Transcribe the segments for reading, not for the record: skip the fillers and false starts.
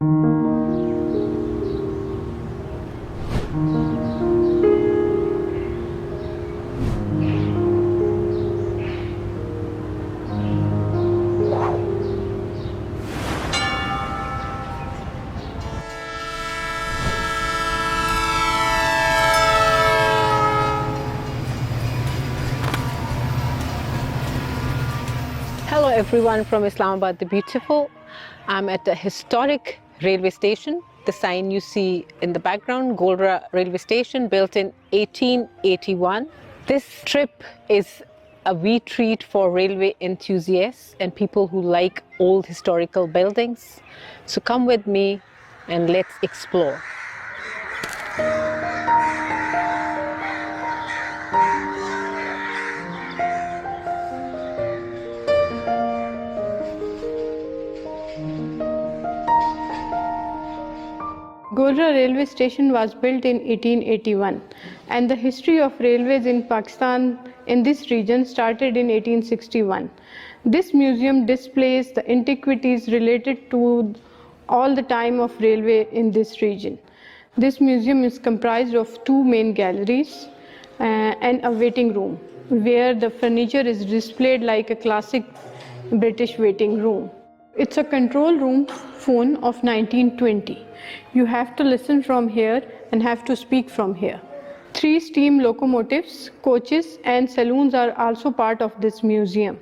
Hello everyone from Islamabad the beautiful. I'm at a historic railway station. The sign you see in the background, Golra Railway Station, built in 1881. This trip is a wee treat for railway enthusiasts and people who like old historical buildings. So come with me and let's explore. Golra Railway Station was built in 1881, and the history of railways in Pakistan in this region started in 1861. This museum displays the antiquities related to all the time of railway in this region. This museum is comprised of two main galleries and a waiting room, where the furniture is displayed like a classic British waiting room. It's a control room phone of 1920. You have to listen from here and have to speak from here. 3 steam locomotives, coaches and saloons are also part of this museum.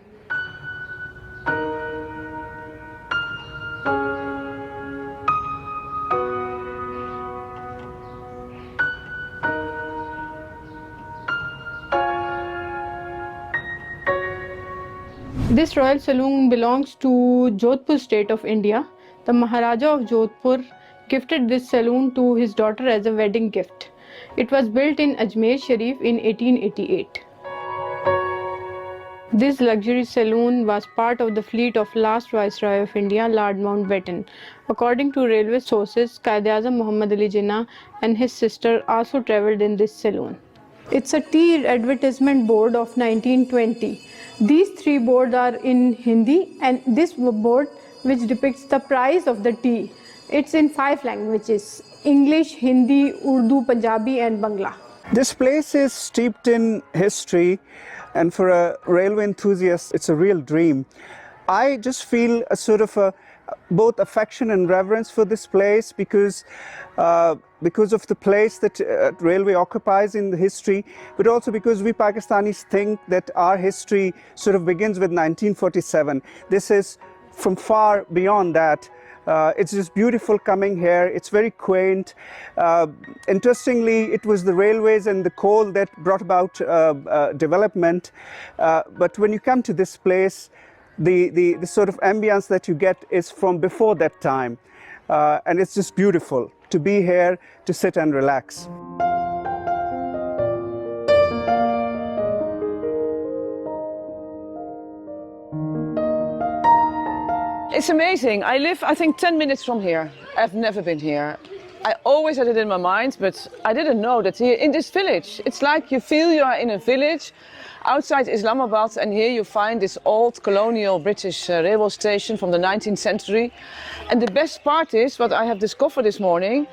This royal saloon belongs to Jodhpur state of India. The Maharaja of Jodhpur gifted this saloon to his daughter as a wedding gift. It was built in Ajmer Sharif in 1888. This luxury saloon was part of the fleet of last viceroy of India, Lord Mountbatten. According to railway sources, Qaid-e-Azam Muhammad Ali Jinnah and his sister also travelled in this saloon. It's a tea advertisement board of 1920. These 3 boards are in Hindi, and this board which depicts the price of the tea. It's in 5 languages: English, Hindi, Urdu, Punjabi and Bangla. This place is steeped in history, and for a railway enthusiast, it's a real dream. I just feel a sort of both affection and reverence for this place because of the place that railway occupies in the history, but also because we Pakistanis think that our history sort of begins with 1947. This is from far beyond that. It's just beautiful coming here. It's very quaint. Interestingly, it was the railways and the coal that brought about development. But when you come to this place, the sort of ambience that you get is from before that time. And it's just beautiful to be here, to sit and relax. It's amazing. I live, I think, 10 minutes from here. I've never been here. I always had it in my mind, but I didn't know that here in this village, it's like you feel you are in a village outside Islamabad, and here you find this old colonial British railway station from the 19th century. And the best part is, what I have discovered this morning,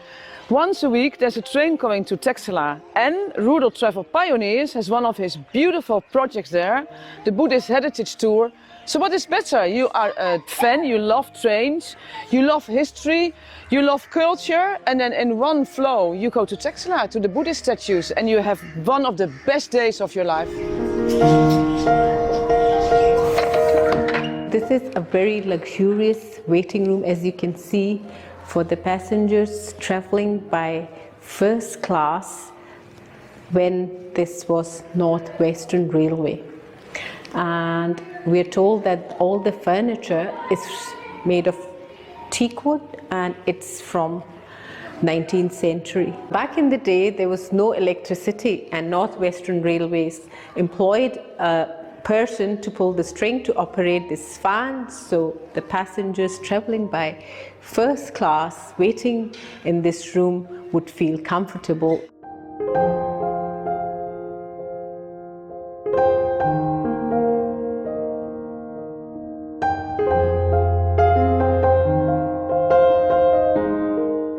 once a week there's a train coming to Texela, and Rural Travel Pioneers has one of his beautiful projects there, the Buddhist Heritage Tour. So what is better? You are a fan, you love trains, you love history, you love culture, and then in one flow you go to Texela, to the Buddhist statues, and you have one of the best days of your life. This is a very luxurious waiting room, as you can see, for the passengers traveling by first class when this was North Western Railway. And we are told that all the furniture is made of teak wood, and it's from 19th century. Back in the day, there was no electricity, and North Western Railways employed a person to pull the string to operate this fan, so the passengers traveling by first class waiting in this room would feel comfortable.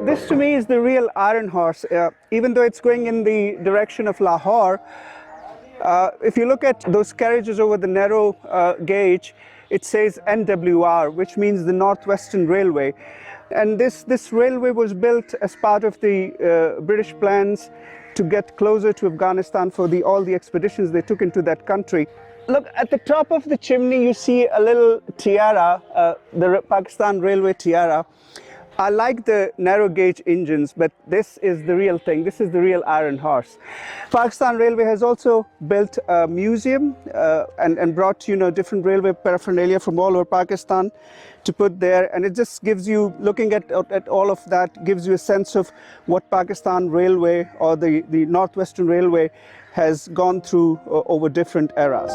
this to me is the real iron horse. Even though it's going in the direction of Lahore, if you look at those carriages over the narrow gauge, it says NWR, which means the Northwestern Railway. And this railway was built as part of the British plans to get closer to Afghanistan for all the expeditions they took into that country. Look, at the top of the chimney you see a little tiara, the Pakistan Railway tiara. I like the narrow gauge engines, but this is the real thing. This is the real iron horse. Pakistan Railway has also built a museum and brought, different railway paraphernalia from all over Pakistan to put there. And it just gives you, looking at all of that, gives you a sense of what Pakistan Railway or the Northwestern Railway has gone through over different eras.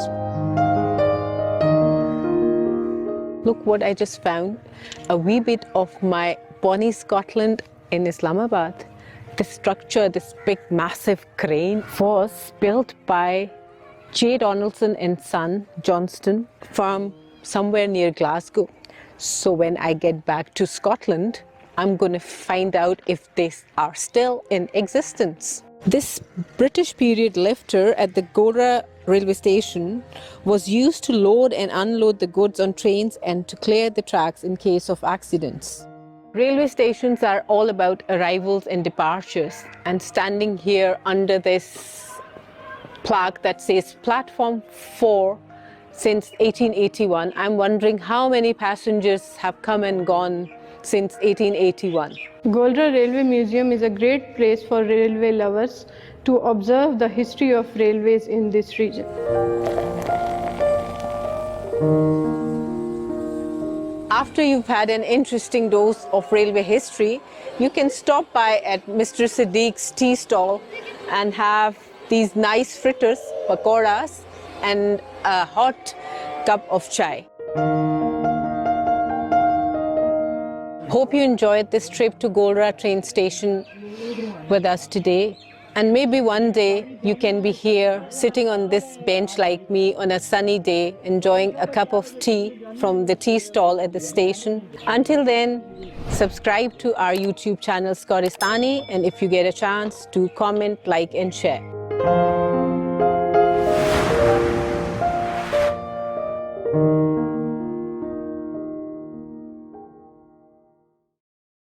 Look what I just found, a wee bit of my Bonnie, Scotland in Islamabad. The structure, this big massive crane, was built by J. Donaldson and Son, Johnston, from somewhere near Glasgow. So when I get back to Scotland, I'm going to find out if they are still in existence. This British period lifter at the Golra Railway Station was used to load and unload the goods on trains and to clear the tracks in case of accidents. Railway stations are all about arrivals and departures, and standing here under this plaque that says Platform 4 since 1881, I'm wondering how many passengers have come and gone since 1881. Golra Railway Museum is a great place for railway lovers to observe the history of railways in this region. After you've had an interesting dose of railway history, you can stop by at Mr. Siddique's tea stall and have these nice fritters, pakoras, and a hot cup of chai. Hope you enjoyed this trip to Golra train station with us today. And maybe one day you can be here sitting on this bench like me on a sunny day, enjoying a cup of tea from the tea stall at the station. Until then, subscribe to our YouTube channel Scoristani, and if you get a chance, do comment, like and share.